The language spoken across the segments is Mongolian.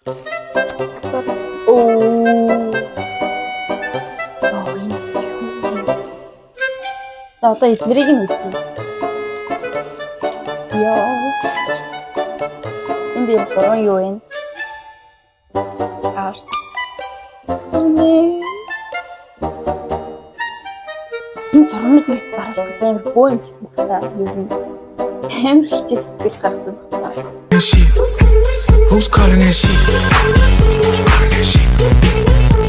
Oo. Энэ юу? За одоо эднэрийг нь үзье. Яа. Энд юм гурван юу вэ? Аарс. Энэ зургнууд их баруул гэж амар бөө юм гэсэн байна. Амар хичээл сэтгэл гаргасан байна. Who's calling that shit? Who's calling that shit?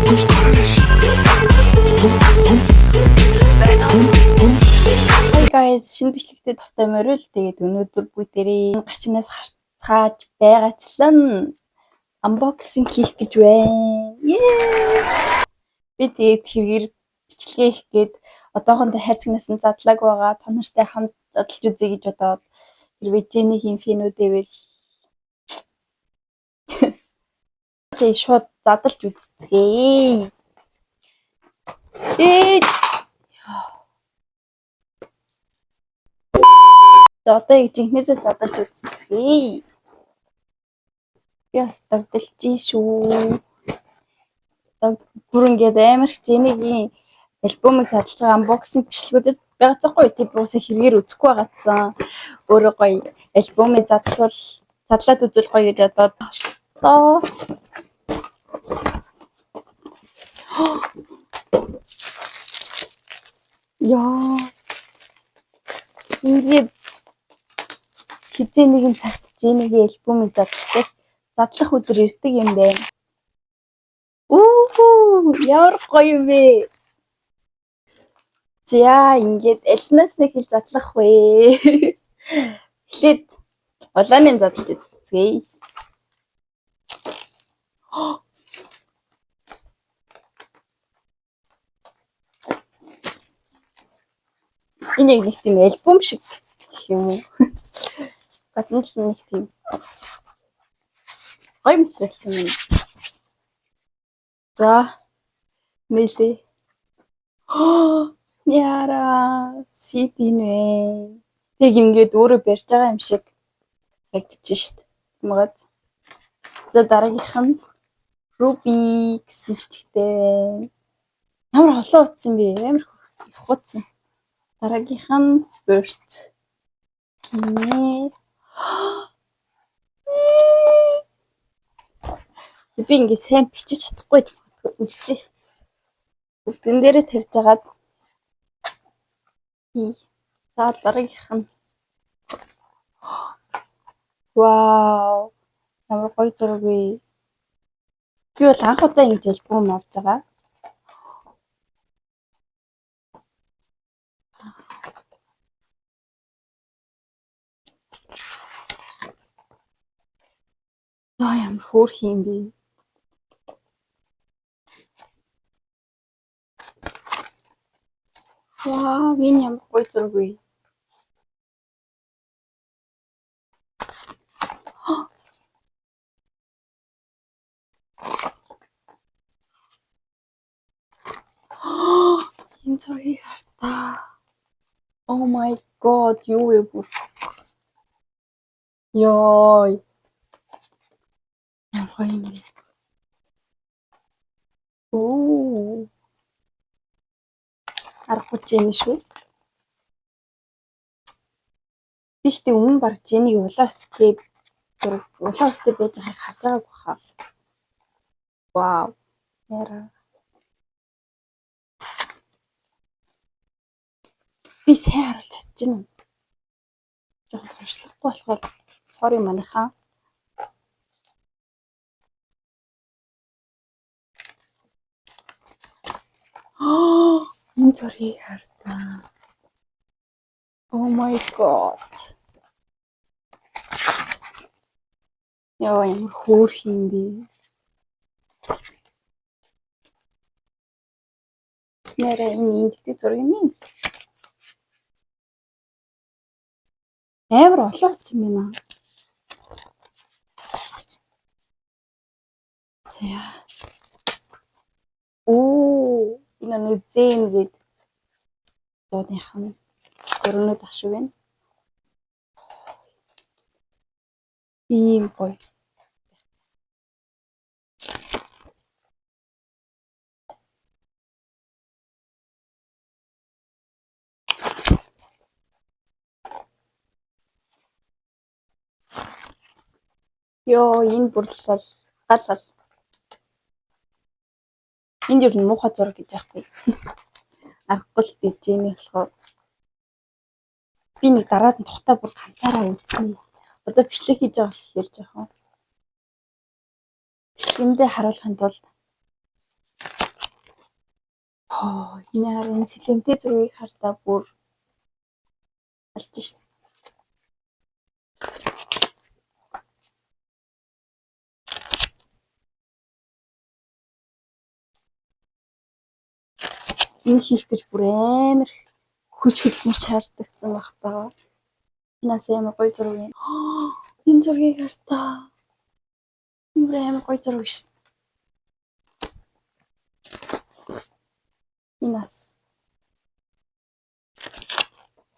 Who's calling that shit? Hey guys, шинэ бичлэгтэй тавтай морил. Тэгээд өнөөдөр бүгдээрээ гарчнаас харцгааж байгаачлан unboxing хийх гэж байна. Би тэгээд хэрэгэр бичлэгээ хийх гээд одоохондоо хайрцагнаас нь задлаг байгаа. Та нартай хамт задлж үзье гэж бодоод хэрвээ Jenny-ийн фэнүүд байвал тэг шууд задлж үзье. Одоо яг жинхнээсээ задлж үзье. Би бас дагдалж шүү. Бүр ингээд амар их Jenny-ийн альбомыг задлж байгаа unboxing бичлэгүүдээс байгаацахгүй тийм уусаа хэрэгээр үзэхгүй байгаадсан. Өөрөө гоё альбомыг задлаад үзүүл гоё гэж бодоод яа. Ингээд хизээ нэгэн цагт Jenny-ийн альбомыг задлах өдөр ирдэг юм байна. Яар гоё юм бэ. За ингээд альнаас нэг хэл задлах вэ. Эхлээд улааны задлж үзье. Энэ яг нэг тийм альбом шиг гэх юм уу? Гаднаас нэг тийм гоё мэтрэл юм. За нэлээ. Яра CD нэ. Тэг ингээд өөрөө барьж байгаа юм шиг харагдчих шít. Магад. За дараагийнх нь Ruby гэсэн бичгтэй байна. Ямар холоо утсан бэ? Амар хутсан. Дараагийнх нь Burst. Би ингээд сайн бичиж чадахгүй үлсээ. Бүгдэн дээрээ тавьж агаад. За дараагийнх нь. Вау. Ямар гоё зураг вэ. Би бол анх удаа ингэж альбом авч байгаа. Ямар хөөрх юм бэ. Вау, энэ ямар гоё зураг вэ. Энэ зургийг хартаа. Oh my god, юу вэ бүр. Йой. Ямар гоё юм бэ. Аргагүй Jenny шүү. Би ихтэй өмнө баг Jenny улаастай байж байгааг харж байгаагүй хаа. Вау. Яра. Би сайн харуулж чадчихна уу? Жохоо туршлахгүй болохоор sorry манайхаа. Энэ зургийг хартаа. Oh my god. Яа ямар хөөрх юм бэ. Нэрээ энэ ингэдэг зураг юм. Амар олон утсан юм байна. За. Энэ нэг зэн гээд дуудынх нь зурнууд ах шиг байна. Ийм гоё. Ёо, энэ бүрлэл гал. Энд юу муухай зураг гэж яахгүй. Аргагүй л гэж юм болохоор би нэг дараад нь тухтай бүр ганцаараа үзсэн. Одоо бичлэг хийж байгаа болохоор жоохон бичлэгэндээ харуулахын тулд энэ харин сэлэмтэй зургийг хартаа бүр алж шин. Энэ хийх гэж бүр амар хүч хөдөлмөр шаардагдсан байх таа. Энэс амар гоё зураг юм. Энэ зургийг хартаа. Бүр амар гоё зураг шин. Энэс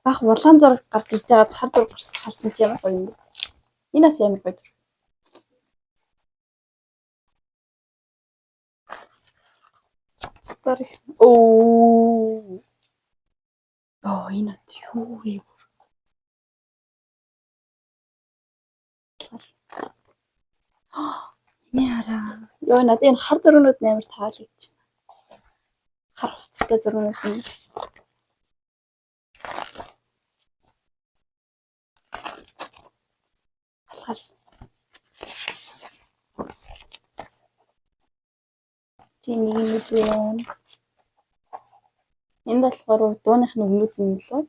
бах улаан зураг гарч ирж байгаад хар зураг харсан чи ямар гоё юм бэ? Энэс амар гоё зураг. Оо. Энэ юу вэ? Энэ хараа. Ёо надад энэ хар зургууд амар таалагдчих. Хар хувцастай зургууд юм. Алхал. Чиний юм уу? Энд болохоор дууных нь өмнөд нь лөө.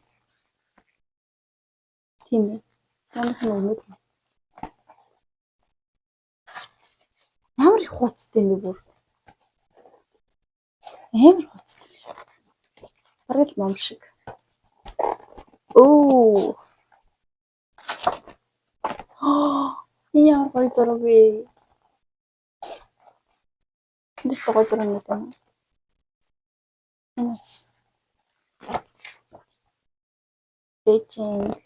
Тийм ээ. Дууных нь өмнөд. Ямар их хуцтай юм бэ бүр. Амар хуцтай. Бараг л ном шиг. Оо. Энэ ямар гоё зураг вэ? Энд ч гоё зураг нэг юм. Энэс. Дэжин.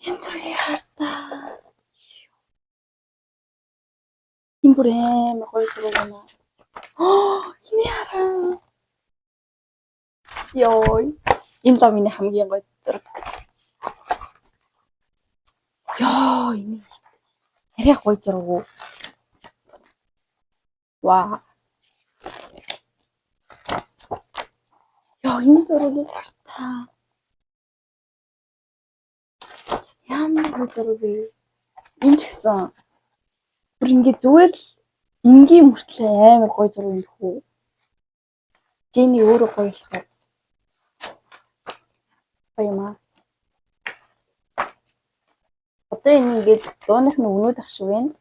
Энэ зургийг хартаа. Энэ бүр амар гоё зураг байна. Энэ хараа. Ёо. Энэ л миний хамгийн гоё зураг. Ёо, энэ арай гоё зураг уу. Вау. Ёо, энэ зургийг хартаа. Ямар гоё зураг вэ? Энэ ч гэсэн бүр ингээд зүгээр л энгийн мөртлөө амар гоё зураг юм хүү. Жэний өөрөө гоё болохоор. Гоё юм аа. Одоо энэ ингээд дууных нь өгнөд ах шиг байна.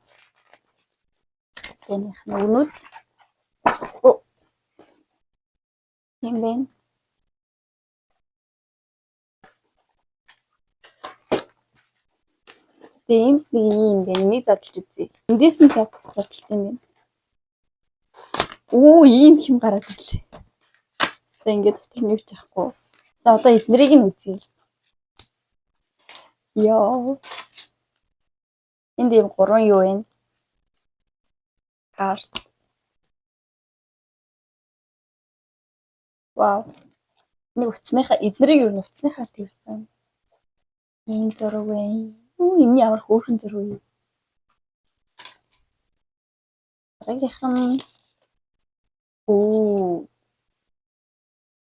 Дууных нь өгнөд. Юм байна. Тэгээ энд нэг юм байна. Нэг задлж үзье. Эндээс нь задлт юм байна. Ийм хэм гараад ирлээ. За ингээд дотор нь юу ч яахгүй. За одоо эднэрийг нь үзье. Ёо. Энд ийм 3 юу байна? Карт. Вау. Нэг утасныхаа эднэрийг юу утасныхаар тавьж байна. Ийм зураг байна. Энэ ямар хөөрхөн зураг вэ? Дараагийнх нь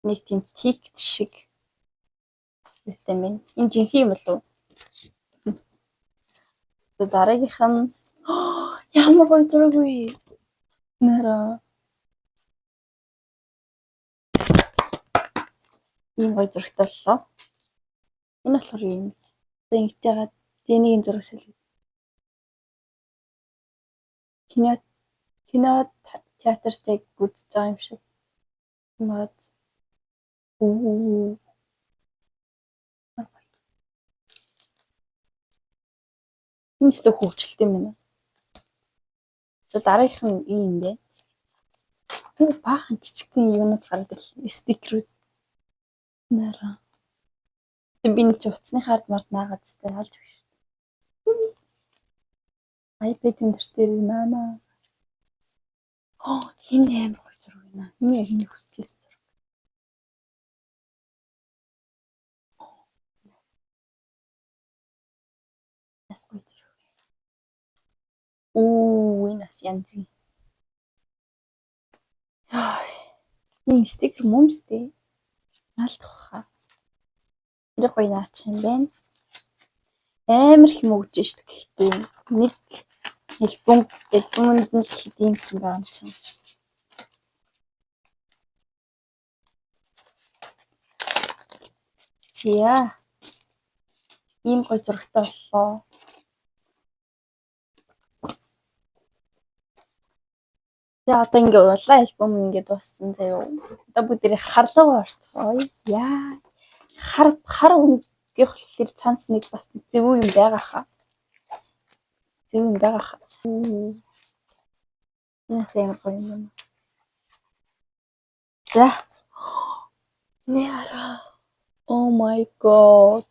нэг тийм тикт шиг юутай юм бэ? Энэ жинхэнэ юм болов уу? За дараагийнх нь ямар гоё зураг вэ? Нэраа. Ийм гоё зурагтай боллоо. Энэ болохоор юм. Одоо ингэж яагаад Жэнигийн зураг шилжиж. Кино театртайг үзэж байгаа юм шиг. Мод. Энэ ч хөвчлөлт юм байна. За дараагийнх нь ийм дээ. Баахан жижигхэн юунууд гардаг стикерүүд. Нэраа. Би нэг ч утасны хард мард наагаад зэтэй алж биш. iPad-ын дээр наана. Энэ амар гоё зураг байна. Энэ яг нэг хүсчихсэн зураг. Нас гоё зураг. Оо, энэ бас янз. Энэ стикер мөмстэй. Наалдах хаа. Тэр гоё наачих юм байна. Амар их мөгж штт гэхдээ нэг альбомд нь л хэдийн юм байгаа юм чинь. Зя. Ийм гоё зурагтай боллоо. За одоо ингээ улаан альбом ингээ дууссан заяа. Одоо бүгдээ харлага орцгоо. Яа. Хар өнгөх болохоор цаанс нэг бас зөв юм байгаа хаа. Зөв юм байгаа хаа. Яа сайн гоё юм. За. Нэра. Oh my god.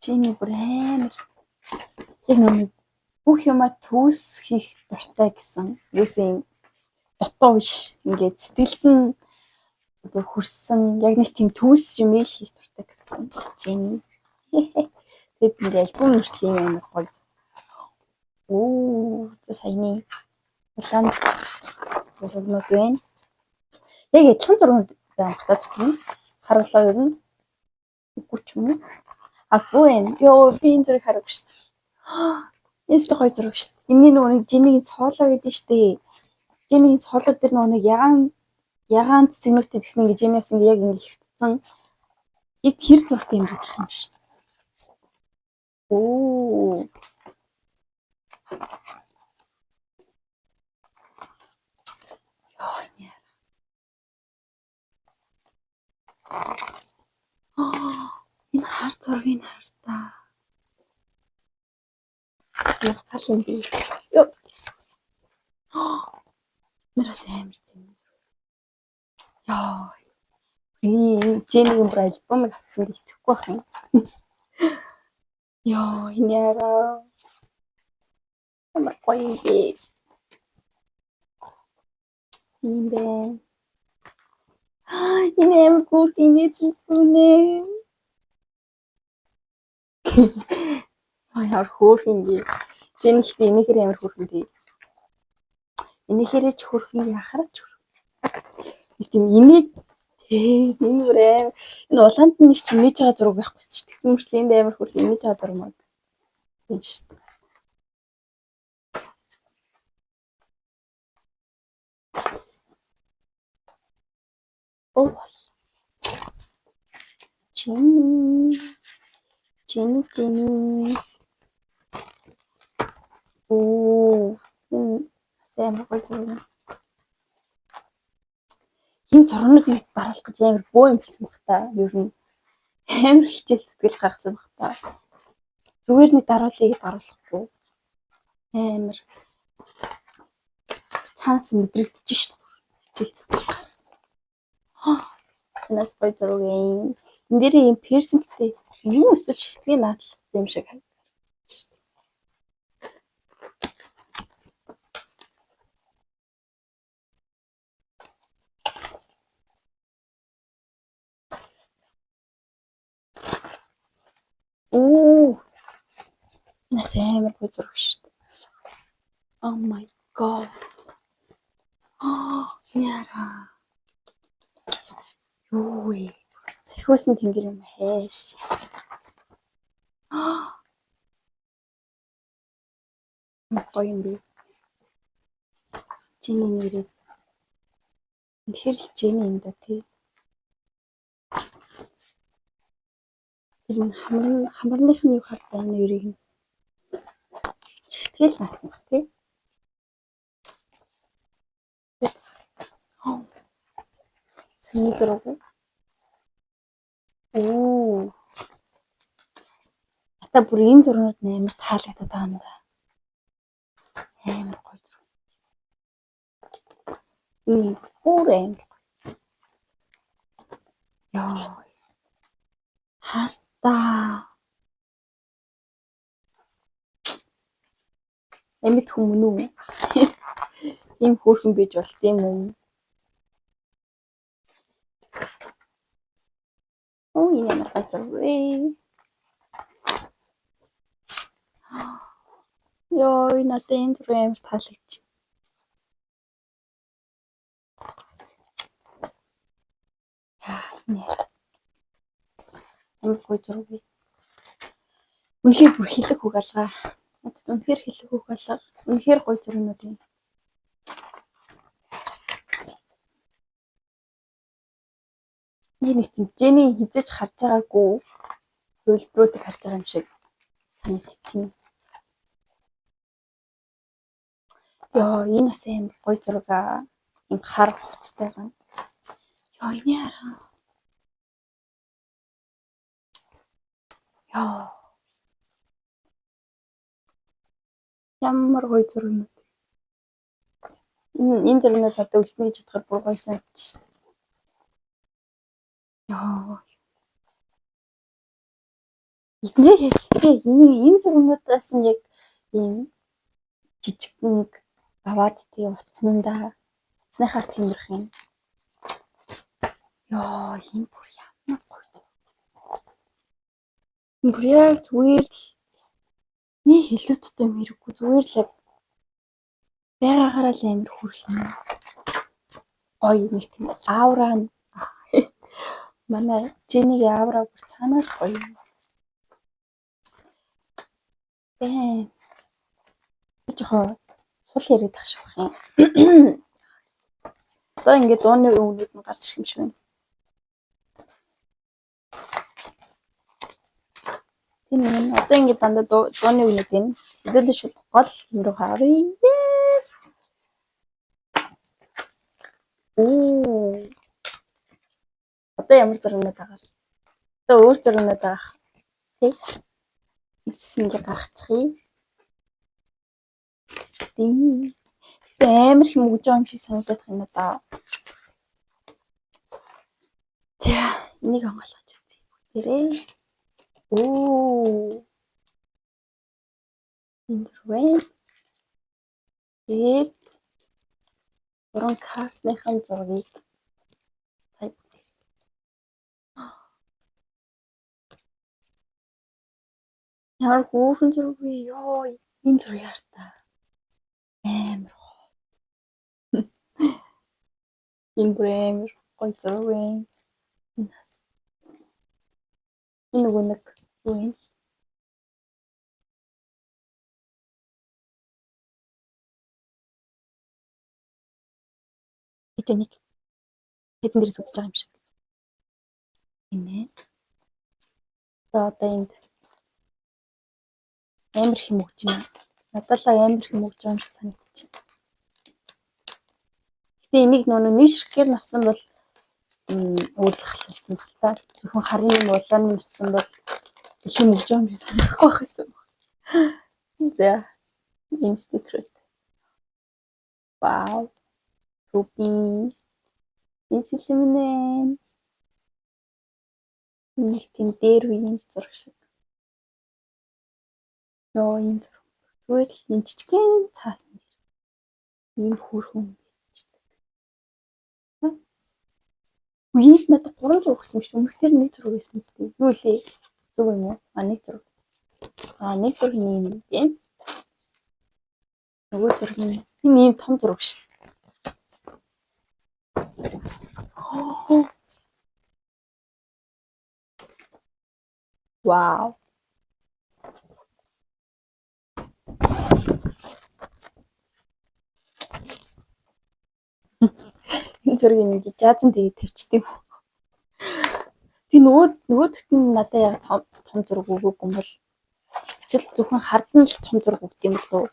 Чиний брэм. Яг нэг бүх юма төс хийх дуртай гэсэн. Юусэн юм дутуу биш. Ингээд сэтгэлд нь одоо хүрсэн яг нэг тийм төс юм ил хийх дуртай гэсэн. Чиний. Тэгэд нэг альбом нүртэл юм гоё. Оо, за саяны улаан зурагнууд байна. Яг адилхан зургууд байгаа хата зүгтэн. Харуулаа юу вэ? Үгүй ч юм уу? Агуу энэ. Йоо, би энэ зургийг хараагүй шүү дээ. Энэ л гоё зураг шүү дээ. Энийн нөгөө Жинигийн сооло гэдэг шүү дээ. Жинигийн сооло дээр нөгөө ягаан цэцгнүүтэй гэсэн ингэ Жини бас ингэ яг ингэ хөвтцэн. Эд хэр зурагтай юм бэ гэх юм шиг. Оо. Йоо, яа. Энэ хар зургийг хар та. Яг тал юм би. Йоо. Нэрээс амар юм. Яа. Жинигийн бүр альбомыг авсан итгэхгүй байх юм. Яа, энэ яараа. Амар гоё юм би. Ийм бэ. Энэ амар гүргийн нэзэлгүнэ. Яар хөөрхөн би. Жинхтэй энэхэр амар хөөрхөн тий. Энэхэрээ ч хөөрхөн яхарч хөөрхөн. Нэг тийм инээд энэ бүрээ энэ улаанд нэг ч инээж байгаа зураг байхгүй ч гэсэн мөртлөө энд амар хөөрхөн инээж байгаа зураг мод. Тийм шүү дээ. Оо. Жини. Оо. Сайн гоё зураг. Энэ зургуудыг баруулах гэж амар бөө юм болсон баг та. Ер нь амар хичээл зүтгэл гаргасан баг та. Зүгээр нэг даруулыг даруулахгүй. Амар цаанаас мэдрэгдэж шүү дээ. Хичээл зүтгэл гаргасан. Энэс гоё зураг юм. Энд дээр юм персэнтэй юм эсвэл шигтгэн наадлагдсан юм шиг харагдав. Оо. Нас амар гоё зураг шүү дээ. Oh my god. Яра. Юу вэ? Сэхүүсэн тэнгэр юм хайш. Гоё юм би. Жиний нэрээ. Тэгэхээр л Жини юм да тий. Тэр нь хамарных нь юу хартай энэ ерийг нь. Тэгэл наасан баг тий. Сайн зураг. Оо. Ата бүр энэ зурнууд амар таалагдаад байгаа юм да. Амар гоё зураг. Бүр амар. Яа. Хартаа. Эмэт хүмүүн үү? Ийм хөөрхөн бийж болт юм уу? Оо, энэ ямар гоё зураг вэ? Йоо, надад энэ зураг амар таалагдчих. Нэ. Ямар гоё зураг вэ? Үнэхээр бүр хэлэх үг алгаа. Надад үнэхээр хэлэх үг алга. Үнэхээр гоё зургууд юм. Нэг тэмцээний хизэж харж байгаагүй хөлбрүүдийг харж байгаа юм шиг санагдчихна. Йоо, энэ бас амар гоё зураг аа. Им хар хуцтай гана. Йоо, энэ хараа. Йоо. Ямар гоё зургууд. Энэ зургууд одоо үлдэнэ гэж бодоход бүр гоё санагдчих. Йоо. Энэ зургуудаас нь яг ийм жижиг нэг аваад тэгээ утснаа утасныхаар тэмрэх юм. Йоо, энэ бүр ямар гоё. Бүр яг зүгээр л нэг хэлүүттэй юм хэрэггүй зүгээр л яг байгаагаараа л амар хүрх юм. Гоё нэг тийм аура нь манай Женигийн аура бүр цаанаас гоё юм. Жохоо сул яриад ах шиг байх юм. Одоо ингээд дууны өгнүүд нь гарч ирэх юм шиг байна. Тийм одоо ингээд дандаа дууны өгнүүд энэ. Хэдүүлээ шууд гол юм руу харъя. Yes. Одоо ямар зургууд байгаа л. Одоо өөр зургууд байгаа. Тэг. Ингээд гаргачихъя. Тэг амар их мөгж байгаа юм шиг санагдаад байна да. За энийг онгойлгож үзье. Тэрээ. Энэ зураг. Тэгээд уран картныхан зургийг цай бүтээ. Ямар хөөрхөн зураг вэ? Йоо, энэ зургийг хартаа. Амар гоё. Энэ бүр амар гоё зураг вэ. Энэ нөгөө нэг юу вэ? Эцэник хэзэн дээрээс үзэж байгаа юм шиг. Инээ. Одоо энд амар их мөгж байна. Надад л амар их мөгж байгаа юм шиг санагдчихэ. Гэтэ энийг нэг ширхгээр навсан бол уурлахлсан баг та. Зөвхөн харын улаан нь навсан бол их юм мөгж байгаа юм шиг санагдахгүй байх юм. За. Институт. Вау. Руби. Инсэлмэнэ. Нэг тийм дээр үеийн зураг шиг. Йоо, энэ зураг. Зүгээр л энэ жижигхэн цаасан дээр. Ийм хөөрхөн бичдэг. Үеинд надад 3 зураг өгсөн шүү. Өмнөхдөр нэг зураг байсан мэт. Юу лээ? Зүг юм уу? Нэг зураг. Нэг зураг юм бэ? Нөгөө зураг нь энэ ийм том зураг шүү. Вау. Энэ зургийг нэг жаазан тэгээд тавьчихдээ. Тэг нөгөөдөлт нь надад яг том зураг өгөөгүй юм бол эсвэл зөвхөн хардан л том зураг өгд юм болов уу?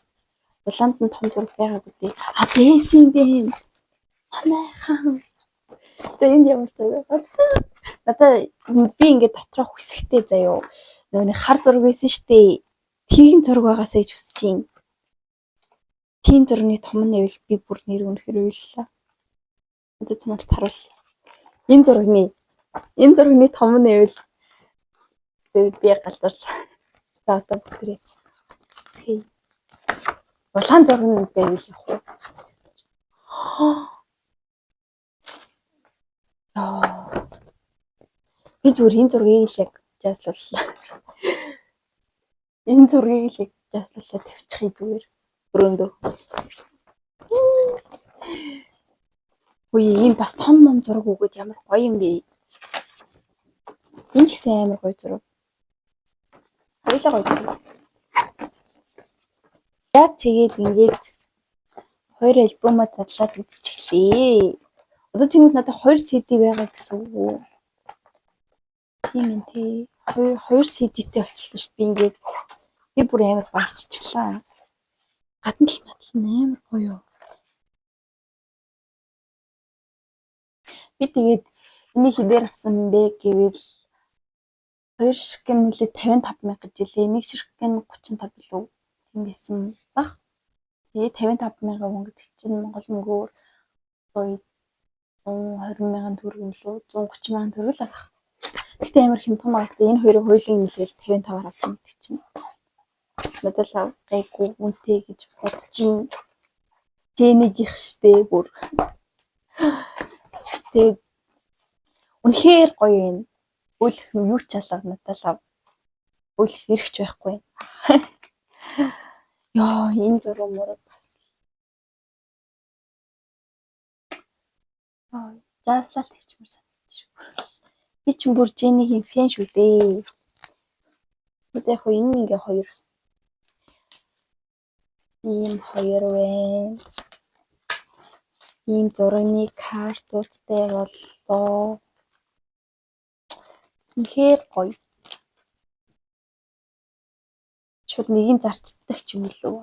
Улаанд нь том зураг байгаагүй дээ. Бэсэн бэ. Манайхан. За энэ ямар зураг вэ? Надад би ингээд доторх хэсэгтэй заяо. Нөгөө хар зураг байсан штэ. Тийм зураг байгаасаа гэж хүсэж юм. Тийм зургийн том нь байвал би бүр нэр үнэхээр уйллаа. Одоо танарт харуул. Энэ зургийн том нь байвал би галзуурлаа. За одоо бүгдээ. Цэцгээ. Улаан зураг нь байвал явах уу? Би зүгээр энэ зургийг л яг жааслууллаа. Энэ зургийг л яг Жаслалаа тавьчихъя зүгээр. Өрөөндөө. Үгүй ийм бас том зураг өгөөд ямар гоё юм бэ? Энэ ч гэсэн амар гоё зураг. Хоёлаа гоё зураг. Яа тэгээд ингээд 2 альбомоо задлаад үзчихлээ. Одоо тэгвэл надад 2 CD байгаа гэсэн үг үү? Тийм ээ тий. 2 CD-тэй болчихлоо ш. Би ингээд би бүр амар баярчлаа. Гадна л батал амар гоё. Би тэгээд энийг хідээр авсан юм бэ гэвэл 2 ширхэг нь нэлээд 55,000 гэж хэлээ. Нэг ширхэг нь 35 билүү? Тийм байсан баг. Тэгээд 55,000 вон гэдэг чинь Монгол мөнгөөр 120,000 төгрөг юм лөө 130,000 төгрөг л авах. Гэхдээ амар хямдхан байгаас энэ хоёрыг хуулийн нийлгээл 55-аар авч юм гэдэг чинь. Надад л гайгүй үнэтэй гэж бодож юм. Жэнийгийнх штэ бүр. Тэгээд үнэхээр гоё юм. Өөлөх нь юу ч алга надад л өөлөх хэрэгч байхгүй. Яа, энэ зураг мураг бас. Жааслал тавьчмаар санагдчих шүү. Би ч бүр Жэнигийн фэн шүү дээ. Одоо яг энэ ингээ хоёр. Ийм хоёр вэ. Ийм зургийн картуудтай боллоо. Үнэхээр гоё. Шууд нэгийг зарчдаг ч юм лүү.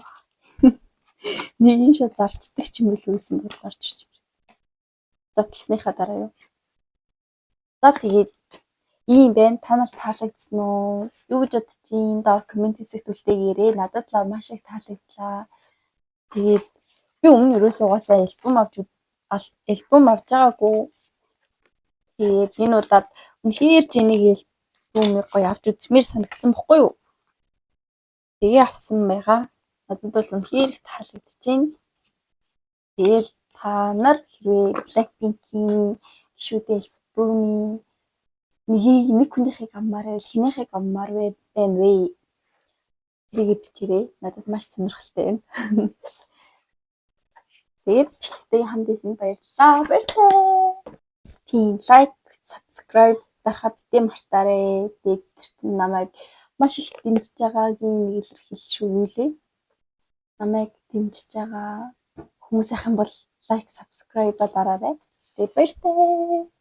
Нэгийг шууд зарчдаг ч юм лүү гэсэн бодлоор ч ирж байна. Задлсныхаа дараа юу? За тэгээд ийм байна. Та нарт таалагдсан уу? Юу гэж бодчих? Доор комент хэсэгт үлдээгээрэй. Надад л маш их таалагдлаа. Тэгээд би өмнө ерөөсөө угаасаа альбом авч байгаагүй. Тэгээд энэ удаад үнэхээр Жэнигийн альбомыг гоё авч үзмээр санагдсан бохгүй юу? Тэгээ авсан байгаа. Надад бол үнэхээр их таалагдчихээн. Тэгээд та нар хэрвээ Blackpink-ийн гишүүдийн альбомын нэг хүнийхийг авмаар байвал хинийхийг авмаар байна вэ? Тэрийг бичээрэй. Надад маш сонирхолтой байна. Тэгээд бичлэгтэй хамт ирсэнд баярлалаа. Баярлалаа. Тийм лайк, subscribe дарахаа битээ мартаарай. Тэгээд тэр чинь намайг маш их дэмжиж байгаагийн нэг илэрхийлэл. Намайг дэмжиж байгаа хүмүүс ах юм бол лайк, subscribe дараарай. Тэгээд баяртай.